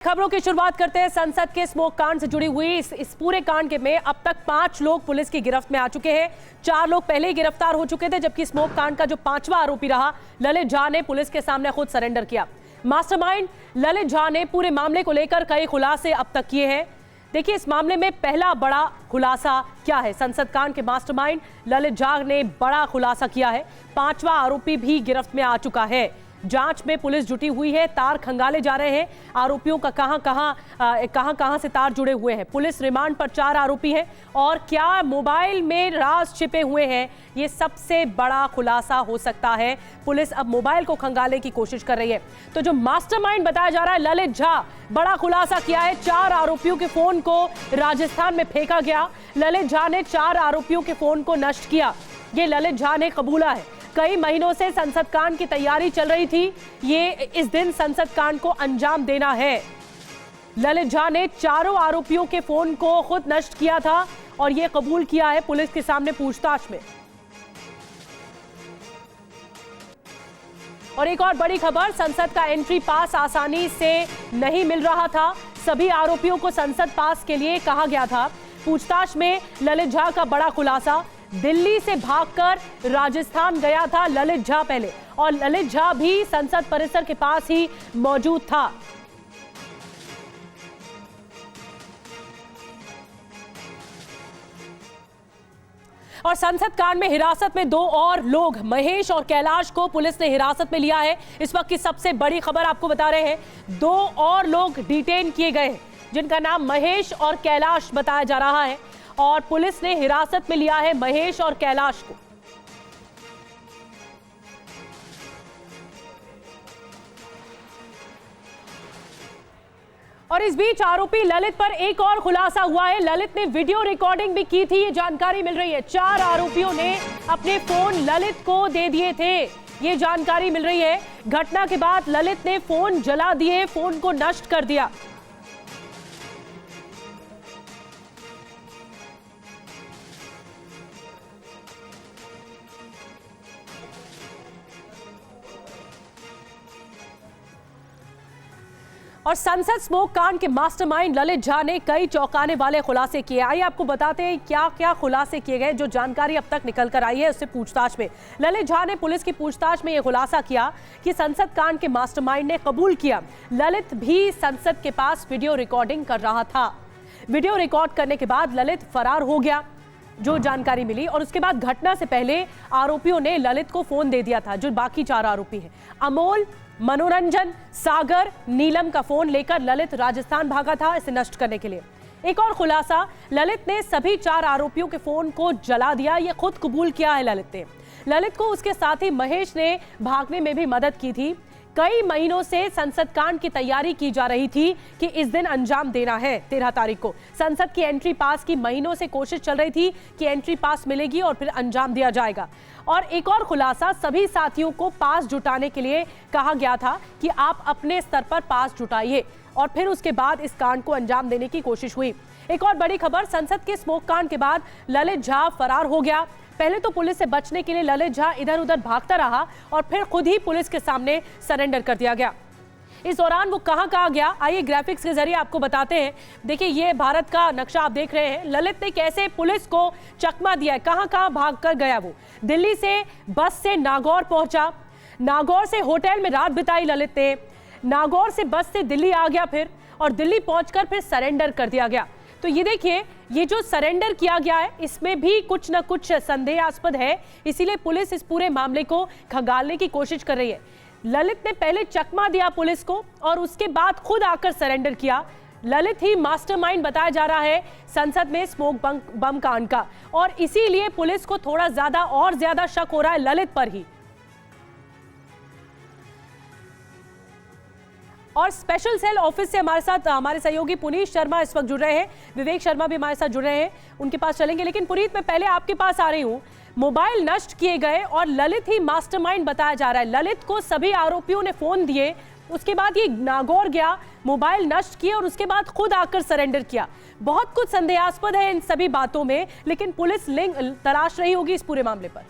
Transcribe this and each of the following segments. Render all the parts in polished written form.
खबरों की शुरुआत करते हैं संसद के स्मोक कांड से जुड़ी हुई इस पूरे कांड में अब तक 5 लोग पुलिस की गिरफ्त में आ चुके हैं। 4 लोग पहले ही गिरफ्तार हो चुके थे, जबकि स्मोक कांड का जो 5वां आरोपी रहा ललित झा ने पुलिस के सामने खुद सरेंडर किया। मास्टरमाइंड ललित झा ने पूरे मामले को लेकर कई खुलासे अब तक किए हैं। देखिए इस मामले में पहला बड़ा खुलासा क्या है। संसद कांड के मास्टरमाइंड ललित झा ने बड़ा खुलासा किया है। 5वां आरोपी भी गिरफ्त में आ चुका है। जांच में पुलिस जुटी हुई है, तार खंगाले जा रहे हैं। आरोपियों का कहां से तार जुड़े हुए हैं। पुलिस रिमांड पर 4 आरोपी हैं और क्या मोबाइल में राज छिपे हुए हैं, ये सबसे बड़ा खुलासा हो सकता है। पुलिस अब मोबाइल को खंगालने की कोशिश कर रही है। तो जो मास्टरमाइंड बताया जा रहा है ललित झा, बड़ा खुलासा किया है। 4 आरोपियों के फोन को राजस्थान में फेंका गया। ललित झा ने 4 आरोपियों के फोन को नष्ट किया, ये ललित झा ने कबूला है। कई महीनों से संसद कांड की तैयारी चल रही थी। ये इस दिन संसद कांड को अंजाम देना है। ललित झा ने 4 आरोपियों के फोन को खुद नष्ट किया था और ये कबूल किया है पुलिस के सामने पूछताछ में। और एक और बड़ी खबर, संसद का एंट्री पास आसानी से नहीं मिल रहा था। सभी आरोपियों को संसद पास के लिए कहा गया था। पूछताछ में ललित झा का बड़ा खुलासा, दिल्ली से भागकर राजस्थान गया था ललित झा पहले, और ललित झा भी संसद परिसर के पास ही मौजूद था। और संसद कांड में हिरासत में 2 और लोग, महेश और कैलाश को पुलिस ने हिरासत में लिया है। इस वक्त की सबसे बड़ी खबर आपको बता रहे हैं, 2 और लोग डिटेन किए गए हैं जिनका नाम महेश और कैलाश बताया जा रहा है और पुलिस ने हिरासत में लिया है महेश और कैलाश को। और इस बीच आरोपी ललित पर एक और खुलासा हुआ है। ललित ने वीडियो रिकॉर्डिंग भी की थी, ये जानकारी मिल रही है। 4 आरोपियों ने अपने फोन ललित को दे दिए थे, ये जानकारी मिल रही है। घटना के बाद ललित ने फोन जला दिए, फोन को नष्ट कर दिया। और संसद स्मोक कांड के मास्टरमाइंड ललित झा ने कई चौंकाने वाले खुलासे किए। आइए आपको बताते हैं क्या क्या खुलासे किए गए। जो जानकारी अब तक निकल कर आई है उससे पूछताछ में ललित झा ने पुलिस की पूछताछ में यह खुलासा किया कि संसद कांड के मास्टरमाइंड ने कबूल किया ललित भी संसद के पास वीडियो रिकॉर्डिंग कर रहा था। वीडियो रिकॉर्ड करने के बाद ललित फरार हो गया, जो जानकारी मिली। और उसके बाद घटना से पहले आरोपियों ने ललित को फोन दे दिया था। जो बाकी 4 आरोपी हैं, अमोल, मनोरंजन, सागर, नीलम का फोन लेकर ललित राजस्थान भागा था इसे नष्ट करने के लिए। एक और खुलासा, ललित ने सभी 4 आरोपियों के फोन को जला दिया, ये खुद कबूल किया है ललित ने। ललित को उसके साथी महेश ने भागने में भी मदद की थी। कई महीनों से संसद कांड की तैयारी की जा रही थी कि इस दिन अंजाम देना है। 13 तारीख को संसद की एंट्री पास की महीनों से कोशिश चल रही थी कि एंट्री पास मिलेगी और फिर अंजाम दिया जाएगा। और एक और खुलासा, सभी साथियों को पास जुटाने के लिए कहा गया था कि आप अपने स्तर पर पास जुटाइए और फिर उसके बाद इस कांड को अंजाम देने की कोशिश हुई। एक और बड़ी खबर, संसद के स्मोक कांड के बाद ललित झा फरार हो गया। पहले तो पुलिस से बचने के लिए ललित झा इधर उधर भागता रहा और फिर खुद ही पुलिस के सामने सरेंडर कर दिया गया। इस दौरान वो कहां गया, आइए ग्राफिक्स के जरिए आपको बताते हैं। देखिए ये भारत का नक्शा आप देख रहे हैं। ललित ने कैसे पुलिस को चकमा दिया है, कहां भाग कर गया वो। दिल्ली से बस से नागौर पहुंचा, नागौर से होटल में रात बिताई ललित ने, नागौर से बस से दिल्ली आ गया फिर, और दिल्ली पहुंचकर फिर सरेंडर कर दिया गया। तो ये देखिए, ये जो सरेंडर किया गया है इसमें भी कुछ न कुछ संदेहास्पद है, इसीलिए पुलिस इस पूरे मामले को खंगालने की कोशिश कर रही है। ललित ने पहले चकमा दिया पुलिस को और उसके बाद खुद आकर सरेंडर किया। ललित ही मास्टरमाइंड बताया जा रहा है संसद में स्मोक बम कांड का, और इसीलिए पुलिस को थोड़ा ज्यादा शक हो रहा है ललित पर ही। और स्पेशल सेल ऑफिस से हमारे साथ हमारे सहयोगी पुनीत शर्मा इस वक्त जुड़ रहे हैं, विवेक शर्मा भी हमारे साथ जुड़ रहे हैं, उनके पास चलेंगे। लेकिन पुनीत, मैं पहले आपके पास आ रही हूं। मोबाइल नष्ट किए गए और ललित ही मास्टरमाइंड बताया जा रहा है। ललित को सभी आरोपियों ने फोन दिए, उसके बाद ये नागौर गया, मोबाइल नष्ट किया और उसके बाद खुद आकर सरेंडर किया। बहुत कुछ संदेहास्पद है इन सभी बातों में, लेकिन पुलिस लिंक तलाश रही होगी इस पूरे मामले पर।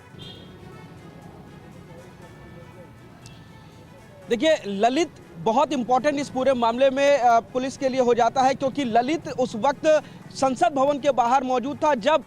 देखिए ललित बहुत इंपॉर्टेंट इस पूरे मामले में पुलिस के लिए हो जाता है, क्योंकि ललित उस वक्त संसद भवन के बाहर मौजूद था जब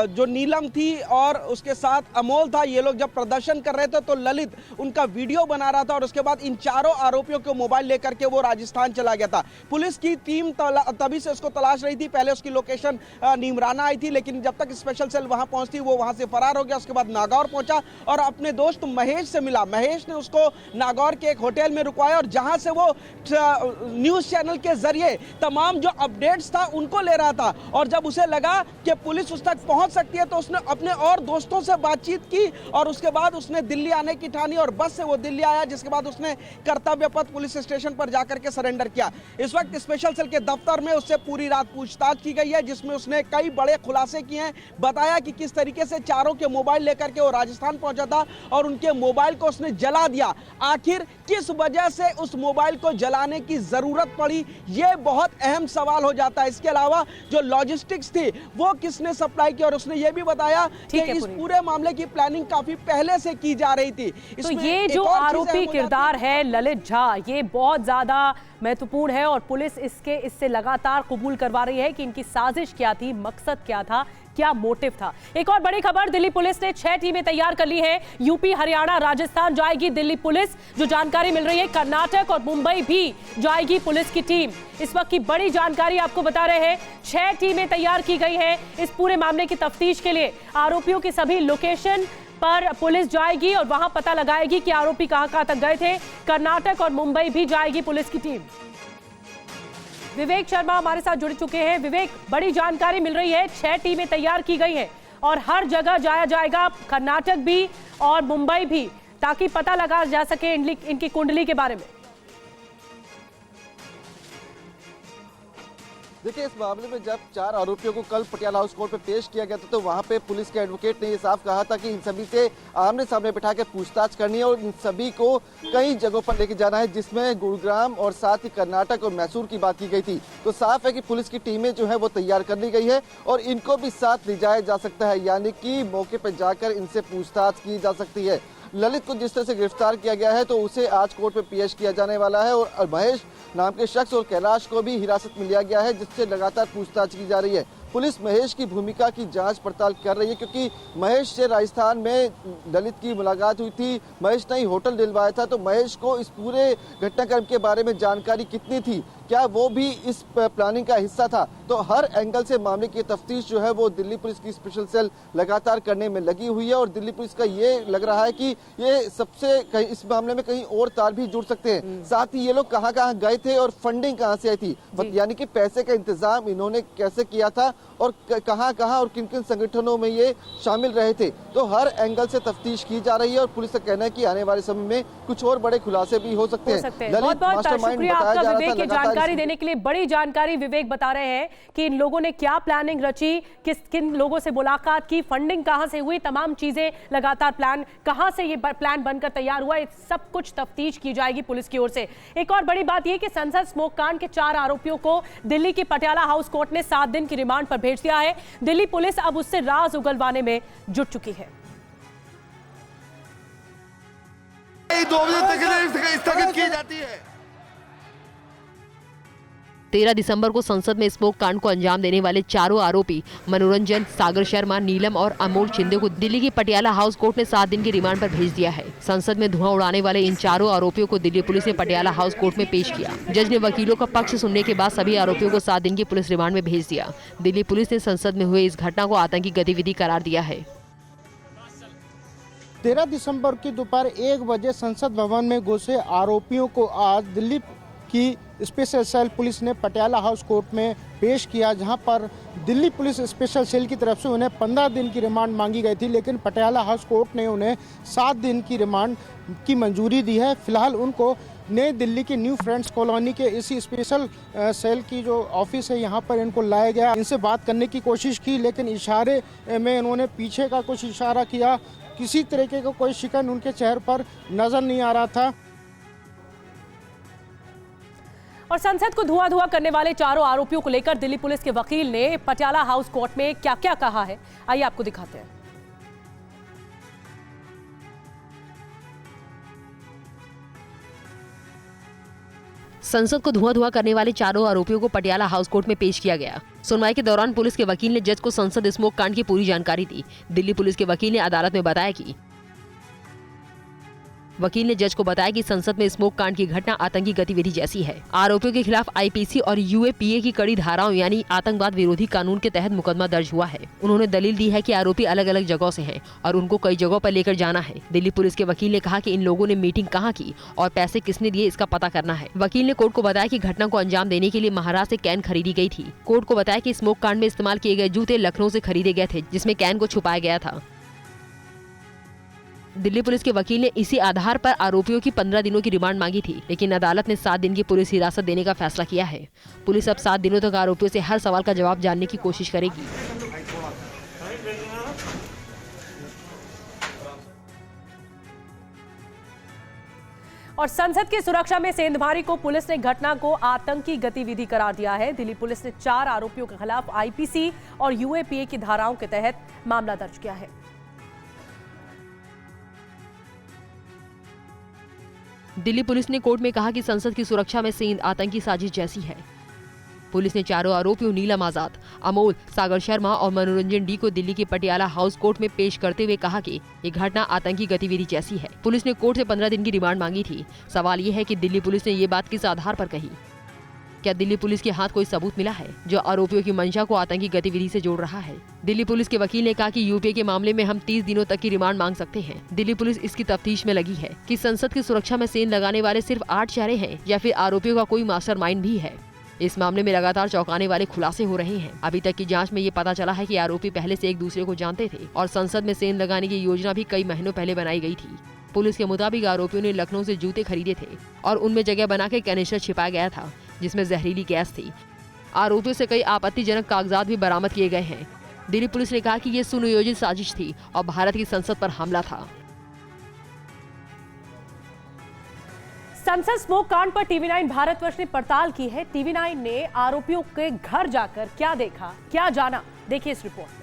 जो नीलम थी और उसके साथ अमोल था, ये लोग जब प्रदर्शन कर रहे थे तो ललित उनका वीडियो बना रहा था और उसके बाद इन चारों आरोपियों को मोबाइल लेकर के वो राजस्थान चला गया था। पुलिस की टीम तभी से उसको तलाश रही थी। पहले उसकी लोकेशन नीमराना आई थी, लेकिन जब तक स्पेशल सेल वहां पहुंचती वो वहां से फरार हो गया। उसके बाद नागौर पहुंचा और अपने दोस्त महेश से मिला। महेश ने उसको नागौर के एक होटल में रुकवाया और जहां से वो न्यूज चैनल के जरिए तमाम जो अपडेट्स था उनको ले रहा था। और जब उसे लगा कि पुलिस उस तक पहुंच सकती है तो उसने अपने और दोस्तों से बातचीत की और उसके बाद उसने दिल्ली आने की ठानी और बस से वो दिल्ली आया, जिसके बाद उसने कर्तव्य पथ पुलिस स्टेशन पर जाकर के सरेंडर किया। इस वक्त स्पेशल सेल के दफ्तर में उससे पूरी रात पूछताछ की गई है, जिसमें उसने कई बड़े खुलासे किए हैं। बताया कि किस तरीके से चारों के मोबाइल लेकर के वो राजस्थान पहुंचा था और उनके मोबाइल को उसने जला दिया। आखिर किस वजह से उस मोबाइल को जलाने की जरूरत पड़ी, यह बहुत अहम सवाल हो जाता है। इसके अलावा जो लॉजिस्टिक्स थी वो किसने सप्लाई की, और उसने ये भी बताया कि इस पूरे मामले की प्लानिंग काफी पहले से की जा रही थी। तो ये जो आरोपी किरदार है ललित झा, ये बहुत ज्यादा महत्वपूर्ण है और पुलिस इससे लगातार कबूल करवा रही है कि इनकी साजिश क्या थी, मकसद क्या था, क्या मोटिव था। एक और बड़ी खबर, दिल्ली पुलिस ने 6 टीमें तैयार कर ली है। यूपी, हरियाणा, राजस्थान जाएगी दिल्ली पुलिस। जो जानकारी मिल रही है, कर्नाटक और मुंबई भी जाएगी पुलिस की टीम। इस वक्त की बड़ी जानकारी आपको बता रहे हैं। 6 टीमें तैयार की गई हैं इस पूरे मामले की तफ्तीश के लिए। आरोपियों की सभी लोकेशन पर पुलिस जाएगी और वहां पता लगाएगी कि आरोपी कहां तक गए थे। कर्नाटक और मुंबई भी जाएगी पुलिस की टीम। विवेक शर्मा हमारे साथ जुड़ चुके हैं। विवेक, बड़ी जानकारी मिल रही है, 6 टीमें तैयार की गई हैं और हर जगह जाया जाएगा, कर्नाटक भी और मुंबई भी, ताकि पता लगा जा सके इनकी कुंडली के बारे में। देखिए, इस मामले में जब 4 आरोपियों को कल पटियाला हाउस कोर्ट में पेश किया गया था तो वहां पे पुलिस के एडवोकेट ने ये साफ कहा था कि इन सभी से आमने सामने बिठा के पूछताछ करनी है और इन सभी को कई जगहों पर लेके जाना है, जिसमें गुरुग्राम और साथ ही कर्नाटक और मैसूर की बात की गई थी। तो साफ है कि पुलिस की टीमें जो है वो तैयार कर ली गई है और इनको भी साथ ले जाया जा सकता है, यानी कि मौके पर जाकर इनसे पूछताछ की जा सकती है। ललित को जिस तरह से गिरफ्तार किया गया है तो उसे आज कोर्ट में पेश किया जाने वाला है और महेश नाम के शख्स और कैलाश को भी हिरासत में लिया गया है, जिससे लगातार पूछताछ की जा रही है। पुलिस महेश की भूमिका की जांच पड़ताल कर रही है, क्योंकि महेश से राजस्थान में ललित की मुलाकात हुई थी, महेश ने ही होटल दिलवाया था, तो महेश को इस पूरे घटनाक्रम के बारे में जानकारी कितनी थी, क्या वो भी इस प्लानिंग का हिस्सा था। तो हर एंगल से मामले की तफ्तीश जो है वो दिल्ली पुलिस की स्पेशल सेल लगातार करने में लगी हुई है और दिल्ली पुलिस का ये लग रहा है कि ये सबसे इस मामले में कहीं और तार भी जुड़ सकते हैं। साथ ही ये लोग कहाँ कहाँ गए थे और फंडिंग कहाँ से आई थी, यानी कि पैसे का इंतजाम इन्होंने कैसे किया था और कहाँ कहाँ और किन किन संगठनों में ये शामिल रहे थे। तो हर एंगल से तफ्तीश की जा रही है और पुलिस का कहना है कि आने वाले समय में कुछ और बड़े खुलासे भी हो सकते हैं। बहुत बहुत शुक्रिया आपका विवेक, ये जानकारी देने के लिए। बड़ी जानकारी विवेक बता रहे हैं कि इन लोगों ने क्या प्लानिंग रची, किन लोगों से मुलाकात की, फंडिंग कहां से हुई, तमाम चीजें लगातार प्लान कहां से ये प्लान बनकर तैयार हुआ, सब कुछ तफ्तीश की जाएगी पुलिस की ओर से। एक और बड़ी बात यह कि संसद स्मोक कांड के 4 आरोपियों को दिल्ली की पटियाला हाउस कोर्ट ने 7 दिन की रिमांड पर भेज दिया है। दिल्ली पुलिस अब उससे राज उगलवाने में जुट चुकी है। 2 बजे तक स्थगित की जाती है। 13 दिसंबर को संसद में स्मोक कांड को अंजाम देने वाले चारों आरोपी मनोरंजन, सागर शर्मा, नीलम और अमोल शिंदे को दिल्ली की पटियाला हाउस कोर्ट ने 7 दिन की रिमांड पर भेज दिया है। संसद में धुआं उड़ाने वाले इन चारों आरोपियों को दिल्ली पुलिस ने पटियाला हाउस कोर्ट में पेश किया। जज ने वकीलों का पक्ष सुनने के बाद सभी आरोपियों को 7 दिन की पुलिस रिमांड में भेज दिया। दिल्ली पुलिस ने संसद में हुए इस घटना को आतंकी गतिविधि करार दिया है। 13 दिसंबर की दोपहर 1 बजे संसद भवन में घुसे आरोपियों को आज दिल्ली की स्पेशल सेल पुलिस ने पटियाला हाउस कोर्ट में पेश किया, जहां पर दिल्ली पुलिस स्पेशल सेल की तरफ से उन्हें 15 दिन की रिमांड मांगी गई थी, लेकिन पटियाला हाउस कोर्ट ने उन्हें 7 दिन की रिमांड की मंजूरी दी है। फिलहाल उनको नई दिल्ली की न्यू फ्रेंड्स कॉलोनी के इसी स्पेशल सेल की जो ऑफिस है यहाँ पर इनको लाया गया। इनसे बात करने की कोशिश की, लेकिन इशारे में इन्होंने पीछे का कुछ इशारा किया। किसी तरीके का कोई शिकन उनके चेहरे पर नजर नहीं आ रहा था। और संसद को धुआं करने वाले चारों आरोपियों को लेकर दिल्ली पुलिस के वकील ने पटियाला हाउस कोर्ट में क्या क्या कहा है, आइए आपको दिखाते हैं। संसद को धुआं करने वाले चारों आरोपियों को पटियाला हाउस कोर्ट में पेश किया गया। सुनवाई के दौरान पुलिस के वकील ने जज को संसद स्मोक कांड की पूरी जानकारी दी। दिल्ली पुलिस के वकील ने अदालत में बताया कि संसद में स्मोक कांड की घटना आतंकी गतिविधि जैसी है। आरोपियों के खिलाफ आईपीसी और यूएपीए की कड़ी धाराओं यानी आतंकवाद विरोधी कानून के तहत मुकदमा दर्ज हुआ है। उन्होंने दलील दी है कि आरोपी अलग अलग जगहों से हैं और उनको कई जगहों पर लेकर जाना है। दिल्ली पुलिस के वकील ने कहा कि इन लोगों ने मीटिंग कहाँ की और पैसे किसने दिए इसका पता करना है। वकील ने कोर्ट को बताया कि घटना को अंजाम देने के लिए महाराष्ट्र से कैन खरीदी गई थी। कोर्ट को बताया कि स्मोक कांड में इस्तेमाल किए गए जूते लखनऊ से खरीदे गए थे, जिसमें कैन को छुपाया गया था। दिल्ली पुलिस के वकील ने इसी आधार पर आरोपियों की 15 दिनों की रिमांड मांगी थी, लेकिन अदालत ने 7 दिन की पुलिस हिरासत देने का फैसला किया है। पुलिस अब 7 दिनों तक आरोपियों से हर सवाल का जवाब जानने की कोशिश करेगी। और संसद की सुरक्षा में सेंधमारी को पुलिस ने घटना को आतंकी गतिविधि करार दिया है। दिल्ली पुलिस ने 4 आरोपियों के खिलाफ आईपीसी और यूएपीए की धाराओं के तहत मामला दर्ज किया है। दिल्ली पुलिस ने कोर्ट में कहा कि संसद की सुरक्षा में सेंध आतंकी साजिश जैसी है। पुलिस ने चारों आरोपियों नीलम आजाद, अमोल, सागर शर्मा और मनोरंजन डी को दिल्ली के पटियाला हाउस कोर्ट में पेश करते हुए कहा कि ये घटना आतंकी गतिविधि जैसी है। पुलिस ने कोर्ट से 15 दिन की रिमांड मांगी थी। सवाल ये है कि दिल्ली पुलिस ने ये बात किस आधार पर कही? क्या दिल्ली पुलिस के हाथ कोई सबूत मिला है जो आरोपियों की मंशा को आतंकी गतिविधि से जोड़ रहा है? दिल्ली पुलिस के वकील ने कहा कि यूपीए के मामले में हम 30 दिनों तक की रिमांड मांग सकते हैं। दिल्ली पुलिस इसकी तफ्तीश में लगी है कि संसद की सुरक्षा में सेंध लगाने वाले सिर्फ 8 चेहरे हैं या फिर आरोपियों का कोई मास्टरमाइंड भी है। इस मामले में लगातार चौंकाने वाले खुलासे हो रहे हैं। अभी तक की जांच में ये पता चला है कि आरोपी पहले से एक दूसरे को जानते थे और संसद में सेंध लगाने की योजना भी कई महीनों पहले बनाई गई थी। पुलिस के मुताबिक आरोपियों ने लखनऊ से जूते खरीदे थे और उनमें जगह बनाकर कैनिस्टर छिपाया गया था जिसमें जहरीली गैस थी। आरोपियों से कई आपत्तिजनक कागजात भी बरामद किए गए हैं। दिल्ली पुलिस ने कहा कि ये सुनियोजित साजिश थी और भारत की संसद पर हमला था। संसद स्मोक कांड पर टीवी9 भारतवर्ष ने पड़ताल की है। टीवी9 ने आरोपियों के घर जाकर क्या देखा, क्या जाना, देखिए इस रिपोर्ट में।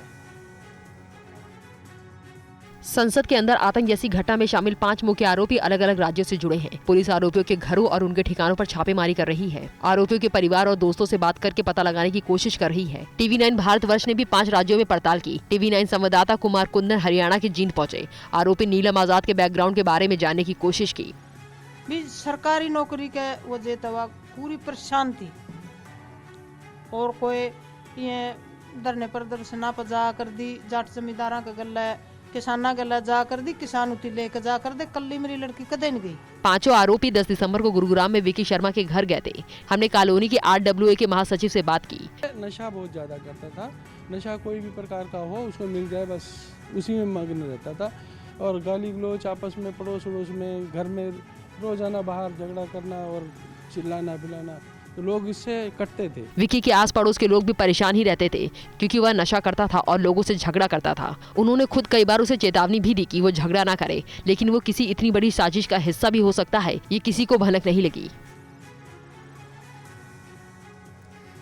संसद के अंदर आतंक जैसी घटना में शामिल 5 मुख्य आरोपी अलग अलग राज्यों से जुड़े हैं। पुलिस आरोपियों के घरों और उनके ठिकानों पर छापेमारी कर रही है। आरोपियों के परिवार और दोस्तों से बात करके पता लगाने की कोशिश कर रही है। टीवी9 भारतवर्ष ने भी 5 राज्यों में पड़ताल की। टीवी9 संवाददाता कुमार कुंदन हरियाणा के जींद पहुंचे। आरोपी नीलम आजाद के बैकग्राउंड के बारे में जानने की कोशिश की। सरकारी नौकरी के वजह तवा पूरी परेशान थी और कोई ये धरने प्रदर्शन ना पजा कर दी, जाट जमींदारा का गला किसाना गला जा कर दी, किसान उठी लेकर जा कर दे, कल्ली मेरी लड़की कदे नहीं गई। 5 आरोपी 10 दिसंबर को गुरुग्राम में विकी शर्मा के घर गए थे। हमने कॉलोनी के RWA के महासचिव से बात की। नशा बहुत ज्यादा करता था। नशा कोई भी प्रकार का हो उसको मिल जाए बस उसी में मग्न रहता था और गाली गलौच आपस में पड़ोस उड़ोस में घर में रोजाना बाहर झगड़ा करना और चिल्लाना बिलाना, तो लोग इससे कटते थे। विकी के आस पड़ोस के लोग भी परेशान ही रहते थे क्योंकि वह नशा करता था और लोगों से झगड़ा करता था। उन्होंने खुद कई बार उसे चेतावनी भी दी कि वो झगड़ा ना करे, लेकिन वो किसी इतनी बड़ी साजिश का हिस्सा भी हो सकता है, ये किसी को भनक नहीं लगी।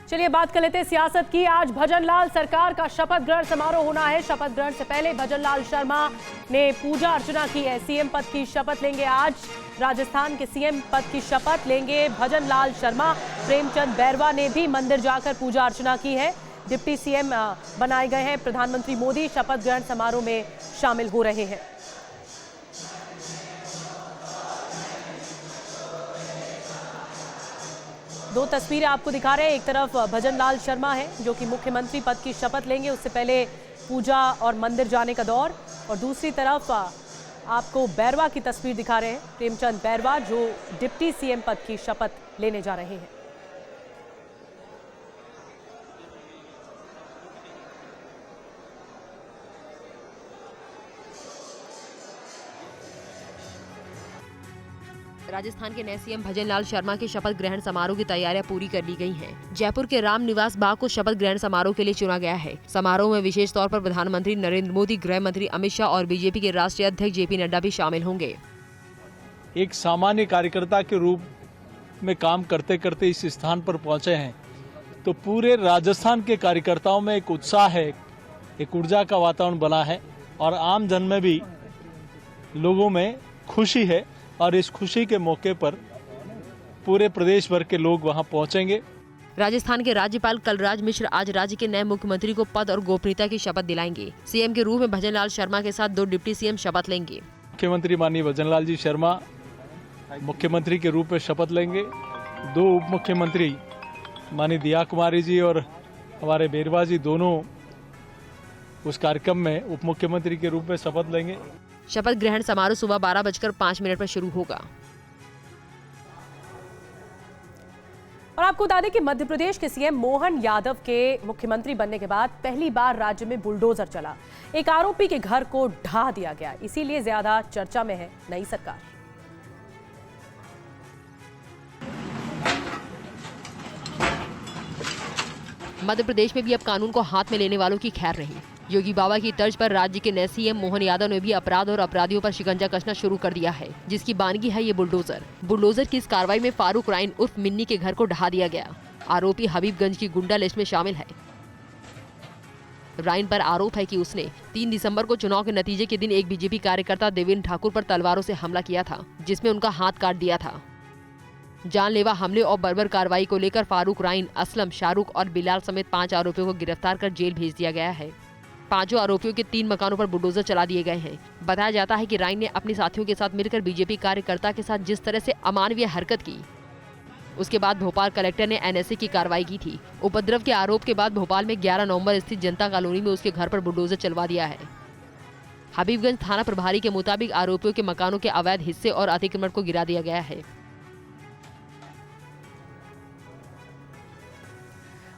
चलिए बात कर लेते हैं सियासत की। आज भजनलाल सरकार का शपथ ग्रहण समारोह होना है। शपथ ग्रहण से पहले भजनलाल शर्मा ने पूजा अर्चना की है। सीएम पद की शपथ लेंगे आज। राजस्थान के सीएम पद की शपथ लेंगे भजनलाल शर्मा। प्रेमचंद बैरवा ने भी मंदिर जाकर पूजा अर्चना की है। डिप्टी सीएम बनाए गए हैं। प्रधानमंत्री मोदी शपथ ग्रहण समारोह में शामिल हो रहे हैं। दो तस्वीरें आपको दिखा रहे हैं। एक तरफ भजनलाल शर्मा है जो कि मुख्यमंत्री पद की शपथ लेंगे, उससे पहले पूजा और मंदिर जाने का दौर, और दूसरी तरफ आपको बैरवा की तस्वीर दिखा रहे हैं, प्रेमचंद बैरवा जो डिप्टी सीएम पद की शपथ लेने जा रहे हैं। राजस्थान के नए सीएम भजनलाल शर्मा के शपथ ग्रहण समारोह की तैयारियां पूरी कर ली गई हैं। जयपुर के राम निवास बाग को शपथ ग्रहण समारोह के लिए चुना गया है। समारोह में विशेष तौर पर प्रधानमंत्री नरेंद्र मोदी, गृह मंत्री अमित शाह और बीजेपी के राष्ट्रीय अध्यक्ष JP नड्डा भी शामिल होंगे। एक सामान्य कार्यकर्ता के रूप में काम करते करते इस स्थान पर पहुंचे हैं, तो पूरे राजस्थान के कार्यकर्ताओं में एक उत्साह है, एक ऊर्जा का वातावरण बना है और आम जन में भी लोगों में खुशी है। और इस खुशी के मौके पर पूरे प्रदेश भर के लोग वहां पहुंचेंगे। राजस्थान के राज्यपाल कलराज मिश्र आज राज्य के नए मुख्यमंत्री को पद और गोपनीयता की शपथ दिलाएंगे। सीएम के रूप में भजनलाल शर्मा के साथ 2 डिप्टी सीएम शपथ लेंगे। मुख्यमंत्री माननीय भजनलाल जी शर्मा मुख्यमंत्री के रूप में शपथ लेंगे। 2 उप मुख्यमंत्री माननीय दिया कुमारी जी और हमारे बेरवा जी दोनों उस कार्यक्रम में उप मुख्यमंत्री के रूप में शपथ लेंगे। शपथ ग्रहण समारोह सुबह 12:05 पर शुरू होगा। और आपको बता दें कि मध्य प्रदेश के सीएम मोहन यादव के मुख्यमंत्री बनने के बाद पहली बार राज्य में बुलडोजर चला। एक आरोपी के घर को ढा दिया गया, इसीलिए ज्यादा चर्चा में है नई सरकार। मध्य प्रदेश में भी अब कानून को हाथ में लेने वालों की खैर नहीं। योगी बाबा की तर्ज पर राज्य के नए सीएम मोहन यादव ने भी अपराध और अपराधियों पर शिकंजा कसना शुरू कर दिया है, जिसकी बानगी है ये बुलडोजर। बुलडोजर की इस कार्रवाई में फारूक राइन उर्फ मिन्नी के घर को ढहा दिया गया। आरोपी हबीबगंज की गुंडा लिस्ट में शामिल है। राइन पर आरोप है कि उसने 3 दिसंबर को चुनाव के नतीजे के दिन एक बीजेपी कार्यकर्ता देवेंद्र ठाकुर पर तलवारों से हमला किया था, जिसमें उनका हाथ काट दिया था। जानलेवा हमले और बर्बर कार्रवाई को लेकर फारूक राइन, असलम, शाहरुख और बिलाल समेत 5 आरोपियों को गिरफ्तार कर जेल भेज दिया गया है। 5 आरोपियों के 3 मकानों पर बुलडोजर चला दिए गए हैं। बताया जाता है कि राइन ने अपने साथियों के साथ मिलकर बीजेपी कार्यकर्ता के साथ जिस तरह से अमानवीय हरकत की, उसके बाद भोपाल कलेक्टर ने एनएसए की कार्रवाई की थी। उपद्रव के आरोप के बाद भोपाल में 11 नवंबर स्थित जनता कॉलोनी में उसके घर पर बुलडोजर चलवा दिया है। हबीबगंज थाना प्रभारी के मुताबिक आरोपियों के मकानों के अवैध हिस्से और अतिक्रमण को गिरा दिया गया है।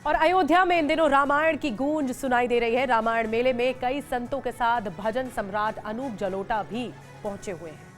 और अयोध्या में इन दिनों रामायण की गूंज सुनाई दे रही है। रामायण मेले में कई संतों के साथ भजन सम्राट अनूप जलोटा भी पहुंचे हुए हैं।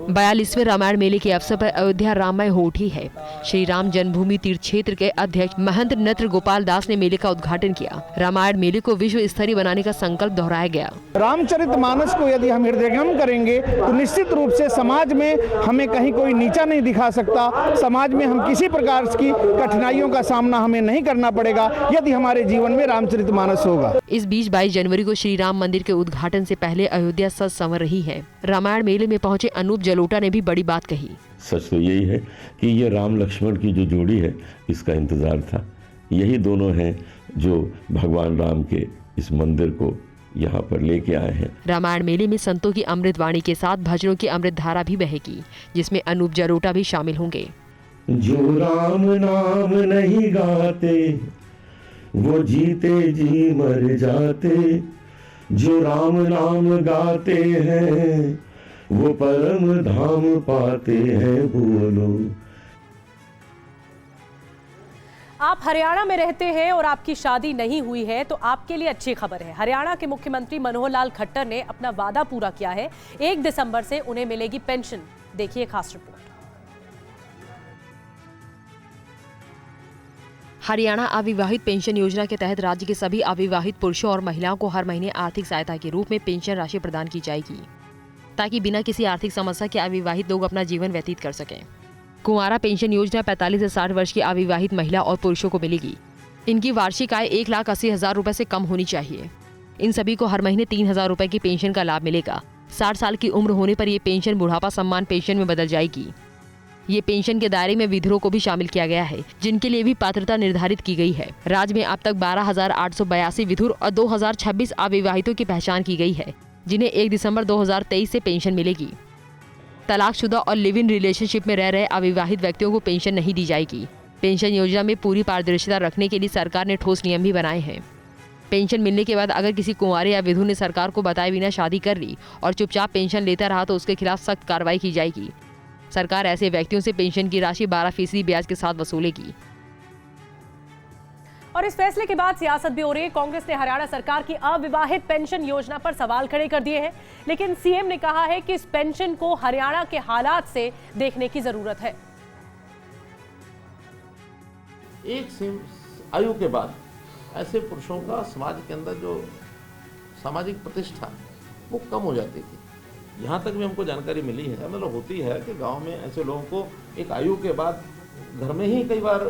42वें रामायण मेले के अवसर पर अयोध्या राममय हो उठी है। श्री राम जन्मभूमि तीर्थ क्षेत्र के अध्यक्ष महंत नत्र गोपाल दास ने मेले का उद्घाटन किया। रामायण मेले को विश्व स्तरीय बनाने का संकल्प दोहराया गया। रामचरितमानस को यदि हम हृदयंगम करेंगे तो निश्चित रूप से समाज में हमें कहीं कोई नीचा नहीं दिखा सकता। समाज में हम किसी प्रकार की कठिनाइयों का सामना हमें नहीं करना पड़ेगा यदि हमारे जीवन में रामचरितमानस होगा। इस बीच 22 जनवरी को श्री राम मंदिर के उद्घाटन से पहले अयोध्या सज संवर रही है। रामायण मेले में पहुंचे अनूप जलोटा ने भी बड़ी बात कही। सच तो यही है कि ये राम लक्ष्मण की जो जोड़ी है, इसका इंतजार था। यही दोनों हैं जो भगवान राम के इस मंदिर को यहाँ पर लेके आए हैं। रामायण मेले में संतों की अमृत वाणी के साथ भजनों की अमृत धारा भी बहेगी, जिसमें अनूप जलोटा भी शामिल होंगे। जो राम नाम नहीं गाते वो जीते जी मर जाते, जो राम नाम गाते हैं वो परम धाम पाते हैं। बोलो। आप हरियाणा में रहते हैं और आपकी शादी नहीं हुई है तो आपके लिए अच्छी खबर है। हरियाणा के मुख्यमंत्री मनोहर लाल खट्टर ने अपना वादा पूरा किया है। 1 दिसंबर से उन्हें मिलेगी पेंशन। देखिए खास रिपोर्ट। हरियाणा अविवाहित पेंशन योजना के तहत राज्य के सभी अविवाहित पुरुषों और महिलाओं को हर महीने आर्थिक सहायता के रूप में पेंशन राशि प्रदान की जाएगी, ताकि बिना किसी आर्थिक समस्या के अविवाहित लोग अपना जीवन व्यतीत कर सकें। कुंवारा पेंशन योजना 45 से 60 वर्ष की अविवाहित महिला और पुरुषों को मिलेगी। इनकी वार्षिक आय 1,80,000 रुपए से कम होनी चाहिए। इन सभी को हर महीने 3,000 रुपए की पेंशन का लाभ मिलेगा। 60 साल की उम्र होने पर ये पेंशन बुढ़ापा सम्मान पेंशन में बदल जाएगी। ये पेंशन के दायरे में विधुरों को भी शामिल किया गया है, जिनके लिए भी पात्रता निर्धारित की गई है। राज्य में अब तक 12,882 विधुर और 2,026 अविवाहितों की पहचान की गई है, जिन्हें 1 दिसंबर 2023 से पेंशन मिलेगी। तलाकशुदा और लिव इन रिलेशनशिप में रह रहे अविवाहित व्यक्तियों को पेंशन नहीं दी जाएगी। पेंशन योजना में पूरी पारदर्शिता रखने के लिए सरकार ने ठोस नियम भी बनाए हैं। पेंशन मिलने के बाद अगर किसी कुंवारे या विधु ने सरकार को बताए बिना शादी कर ली और चुपचाप पेंशन लेता रहा तो उसके खिलाफ सख्त कार्रवाई की जाएगी। सरकार ऐसे व्यक्तियों से पेंशन की राशि 12% ब्याज के साथ वसूलेगी। और इस फैसले के बाद सियासत भी हो रही है। कांग्रेस ने हरियाणा सरकार की अविवाहित पेंशन योजना पर सवाल खड़े कर दिए हैं, लेकिन सीएम ने कहा है कि इस पेंशन को हरियाणा के हालात से देखने की जरूरत है। एक आयु के बाद ऐसे पुरुषों का समाज के अंदर जो सामाजिक प्रतिष्ठा वो कम हो जाती थी। यहाँ तक भी हमको जानकारी मिली है, मतलब होती है कि गांव में ऐसे लोगों को एक आयु के बाद घर में ही कई बार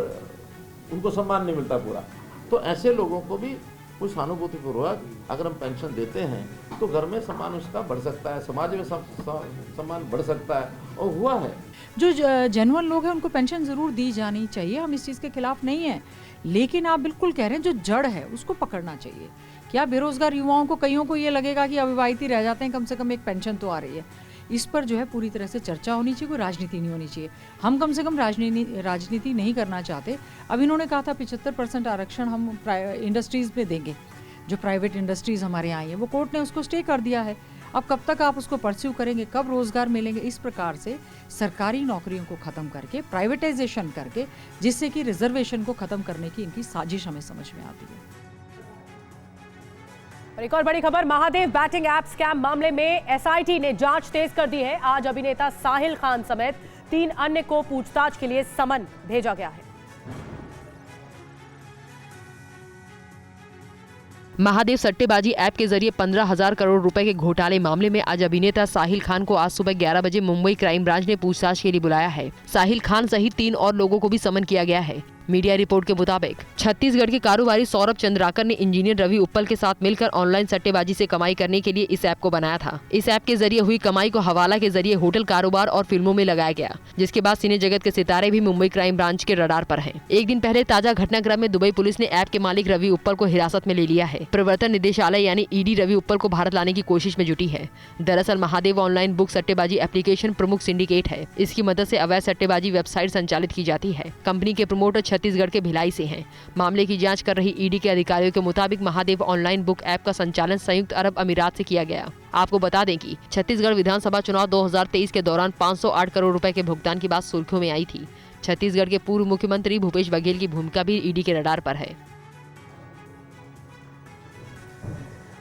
उनको सम्मान नहीं मिलता पूरा, तो ऐसे लोगों को भी कुछ सहानुभूतिपूर्वक अगर हम पेंशन देते हैं तो घर में सम्मान उसका बढ़ सकता है, समाज में सम्मान बढ़ सकता है, और हुआ है। जो जेन्युइन लोग हैं उनको पेंशन ज़रूर दी जानी चाहिए, हम इस चीज़ के खिलाफ नहीं हैं, लेकिन आप बिल्कुल कह रहे हैं जो जड़ है उसको पकड़ना चाहिए। क्या बेरोजगार युवाओं को, कईयों को ये लगेगा कि अविवाहित ही रह जाते हैं, कम से कम एक पेंशन तो आ रही है। इस पर जो है पूरी तरह से चर्चा होनी चाहिए, कोई राजनीति नहीं होनी चाहिए। हम कम से कम राजनीति नहीं करना चाहते। अब इन्होंने कहा था 75% आरक्षण हम इंडस्ट्रीज़ में देंगे, जो प्राइवेट इंडस्ट्रीज़ हमारे यहाँ आई हैं, वो कोर्ट ने उसको स्टे कर दिया है। अब कब तक आप उसको परस्यू करेंगे, कब रोजगार मिलेंगे? इस प्रकार से सरकारी नौकरियों को ख़त्म करके, प्राइवेटाइजेशन करके, जिससे कि रिजर्वेशन को ख़त्म करने की इनकी साजिश हमें समझ में आती है। और एक और बड़ी खबर, महादेव बैटिंग ऐप स्कैम मामले में एसआईटी ने जांच तेज कर दी है। आज अभिनेता साहिल खान समेत 3 अन्य को पूछताछ के लिए समन भेजा गया है। महादेव सट्टेबाजी ऐप के जरिए 15,000 करोड़ रुपए के घोटाले मामले में आज अभिनेता साहिल खान को आज सुबह 11 बजे मुंबई क्राइम ब्रांच ने पूछताछ के लिए बुलाया है। साहिल खान सहित 3 और लोगों को भी समन किया गया है। मीडिया रिपोर्ट के मुताबिक छत्तीसगढ़ के कारोबारी सौरभ चंद्राकर ने इंजीनियर रवि उप्पल के साथ मिलकर ऑनलाइन सट्टेबाजी से कमाई करने के लिए इस ऐप को बनाया था। इस ऐप के जरिए हुई कमाई को हवाला के जरिए होटल कारोबार और फिल्मों में लगाया गया, जिसके बाद सिने जगत के सितारे भी मुंबई क्राइम ब्रांच के रडार पर हैं। एक दिन पहले ताजा घटनाक्रम में दुबई पुलिस ने ऐप के मालिक रवि उप्पल को हिरासत में ले लिया है। प्रवर्तन निदेशालय यानी ईडी रवि उप्पल को भारत लाने की कोशिश में जुटी है। दरअसल महादेव ऑनलाइन बुक सट्टेबाजी एप्लीकेशन प्रमुख सिंडिकेट है। इसकी मदद से अवैध सट्टेबाजी वेबसाइट संचालित की जाती है। कंपनी के प्रमोटर छत्तीसगढ़ के भिलाई से हैं। मामले की जांच कर रही ईडी के अधिकारियों के मुताबिक महादेव ऑनलाइन बुक ऐप का संचालन संयुक्त अरब अमीरात से किया गया। आपको बता दें कि छत्तीसगढ़ विधानसभा चुनाव 2023 के दौरान 508 करोड़ रुपए के भुगतान की बात सुर्खियों में आई थी। छत्तीसगढ़ के पूर्व मुख्यमंत्री भूपेश बघेल की भूमिका भी ईडी के रडार पर है।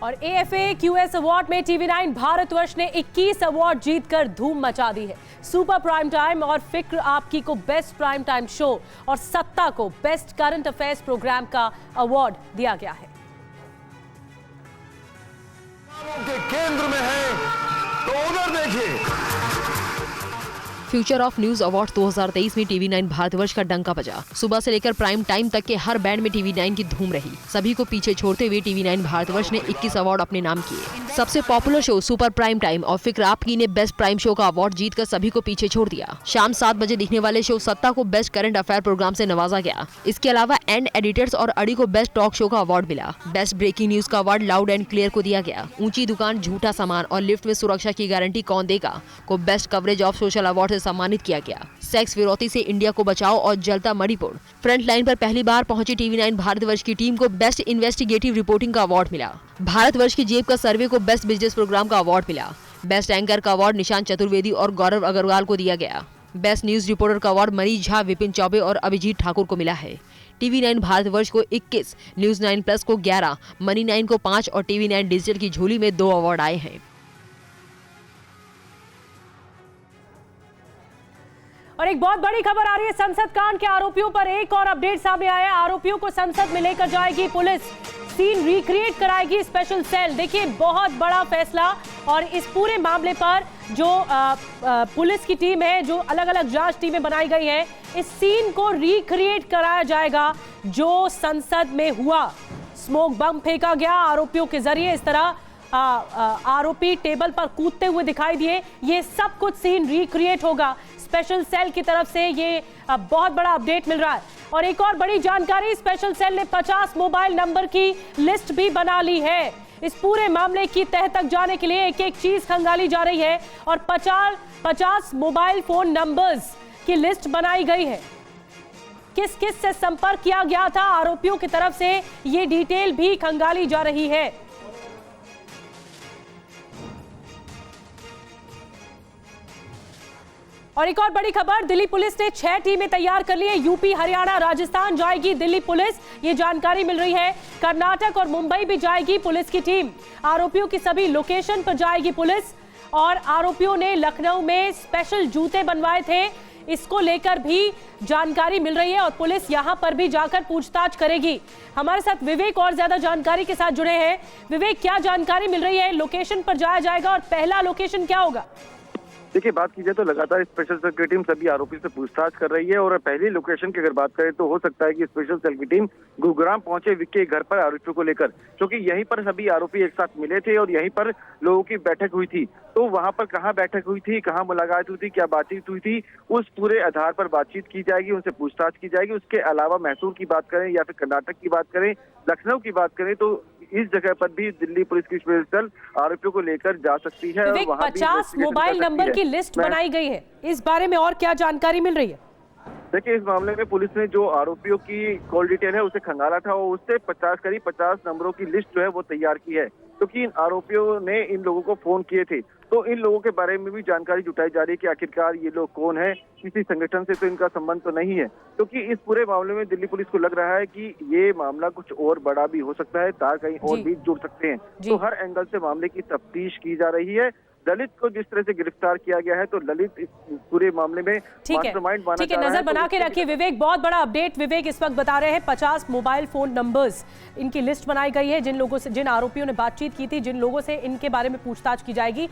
और AFA-QS अवार्ड में TV9 भारतवर्ष ने 21 अवार्ड जीतकर धूम मचा दी है। सुपर प्राइम टाइम और फिक्र आपकी को बेस्ट प्राइम टाइम शो और सत्ता को बेस्ट करंट अफेयर्स प्रोग्राम का अवार्ड दिया गया है। के केंद्र में है तो उधर देखिए। फ्यूचर ऑफ न्यूज अवार्ड 2023 में TV9 भारतवर्ष का डंका बजा। सुबह से लेकर प्राइम टाइम तक के हर बैंड में TV9 की धूम रही। सभी को पीछे छोड़ते हुए TV9 भारतवर्ष ने 21 अवार्ड अपने नाम किए। सबसे popular show super prime time और फिक्र आपकी ने बेस्ट प्राइम शो का अवार्ड जीतकर सभी को पीछे छोड़ दिया। शाम 7 बजे दिखने वाले शो सत्ता को बेस्ट करंट अफेयर प्रोग्राम से नवाजा गया। इसके अलावा एंड एडिटर्स और अड़ी को बेस्ट टॉक शो का अवार्ड मिला। बेस्ट ब्रेकिंग न्यूज का अवार्ड लाउड एंड क्लियर को दिया गया। ऊंची दुकान, झूठा सामान और लिफ्ट में सुरक्षा की गारंटी कौन देगा को best coverage of social award से सम्मानित किया गया। सेक्स विरोधी से इंडिया को बचाओ और जलता मणिपुर फ्रंट लाइन पर पहली बार पहुंची TV9 भारतवर्ष की टीम को बेस्ट इन्वेस्टिगेटिव रिपोर्टिंग का अवार्ड मिला। भारतवर्ष की जेब का सर्वे को बेस्ट बिजनेस प्रोग्राम का अवार्ड मिला। बेस्ट एंकर का अवार्ड निशांत चतुर्वेदी और गौरव अग्रवाल को दिया गया। बेस्ट न्यूज रिपोर्टर का अवार्ड मनीष झा, विपिन चौबे और अभिजीत ठाकुर को मिला है। TV9 भारतवर्ष को 21, न्यूज 9+ को 11, मनी 9 को 5 और TV9 डिजिटल की झोली में 2 अवार्ड आए हैं। और एक बहुत बड़ी खबर आ रही है, संसद कांड के आरोपियों पर एक और अपडेट सामने आया। आरोपियों को संसद में लेकर जाएगी पुलिस, सीन रिक्रिएट कराएगी स्पेशल सेल। देखिए बहुत बड़ा फैसला। और इस पूरे मामले पर जो पुलिस की टीम है, जो अलग अलग जांच टीमें बनाई गई है, इस सीन को रिक्रिएट कराया जाएगा जो संसद में हुआ। स्मोक बम फेंका गया आरोपियों के जरिए, इस तरह आरोपी टेबल पर कूदते हुए दिखाई दिए। ये सब कुछ सीन रिक्रिएट होगा। स्पेशल सेल की तरफ से ये बहुत बड़ा अपडेट मिल रहा है। और एक और बड़ी जानकारी, स्पेशल सेल ने 50 मोबाइल नंबर की लिस्ट भी बना ली है। इस पूरे मामले की तह तक जाने के लिए एक एक चीज खंगाली जा रही है और 50 मोबाइल फोन नंबर्स की लिस्ट बनाई गई है। किस किस से संपर्क किया गया था आरोपियों की तरफ से, ये डिटेल भी खंगाली जा रही है। और एक और बड़ी खबर, दिल्ली पुलिस ने 6 टीमें तैयार कर ली है। यूपी, हरियाणा, राजस्थान जाएगी दिल्ली पुलिस, ये जानकारी मिल रही है। कर्नाटक और मुंबई भी जाएगी पुलिस की टीम। आरोपियों की सभी लोकेशन पर जाएगी पुलिस। और आरोपियों ने लखनऊ में स्पेशल जूते बनवाए थे, इसको लेकर भी जानकारी मिल रही है और पुलिस यहां पर भी जाकर पूछताछ करेगी। हमारे साथ विवेक और ज्यादा जानकारी के साथ जुड़े हैं। विवेक, क्या जानकारी मिल रही है? लोकेशन पर जाया जाएगा और पहला लोकेशन क्या होगा? देखिए, बात की जाए तो लगातार स्पेशल सेल की टीम सभी आरोपी से पूछताछ कर रही है और पहली लोकेशन की अगर बात करें तो हो सकता है कि स्पेशल सेल की टीम गुरुग्राम पहुंचे विक्की के घर पर आरोपियों को लेकर, क्योंकि यहीं पर सभी आरोपी एक साथ मिले थे और यहीं पर लोगों की बैठक हुई थी। तो वहां पर कहाँ बैठक हुई थी, कहाँ मुलाकात हुई थी, क्या बातचीत हुई थी, उस पूरे आधार पर बातचीत की जाएगी, उनसे पूछताछ की जाएगी। उसके अलावा मैसूर की बात करें या फिर कर्नाटक की बात करें, लखनऊ की बात करें, तो इस जगह पर भी दिल्ली पुलिस की स्पेशल सेल आरोपियों को लेकर जा सकती है। और वहां 50 मोबाइल नंबर की लिस्ट बनाई गई है, इस बारे में और क्या जानकारी मिल रही है? देखिए, इस मामले में पुलिस ने जो आरोपियों की कॉल डिटेल है उसे खंगाला था और उससे करीब 50 नंबरों की लिस्ट जो है वो तैयार की है, क्योंकि इन आरोपियों ने इन लोगों को फोन किए थे। तो इन लोगों के बारे में भी जानकारी जुटाई जा रही है कि आखिरकार ये लोग कौन है, किसी संगठन से तो इनका संबंध तो नहीं है, क्योंकि इस पूरे मामले में दिल्ली पुलिस को लग रहा है कि ये मामला कुछ और बड़ा भी हो सकता है, तार कहीं और भी जुड़ सकते हैं। तो हर एंगल से मामले की तफ्तीश की जा रही है। ललित को जिस तरह से गिरफ्तार किया गया है तो ललित इस पूरे मामले में मास्टरमाइंड माना जा रहा है। नजर बना के रखिए विवेक, बहुत बड़ा अपडेट विवेक इस वक्त बता रहे हैं। 50 मोबाइल फोन नंबर्स इनकी लिस्ट बनाई गई है, जिन लोगों से, जिन आरोपियों ने बातचीत की थी, जिन लोगों से इनके बारे में पूछताछ की जाएगी।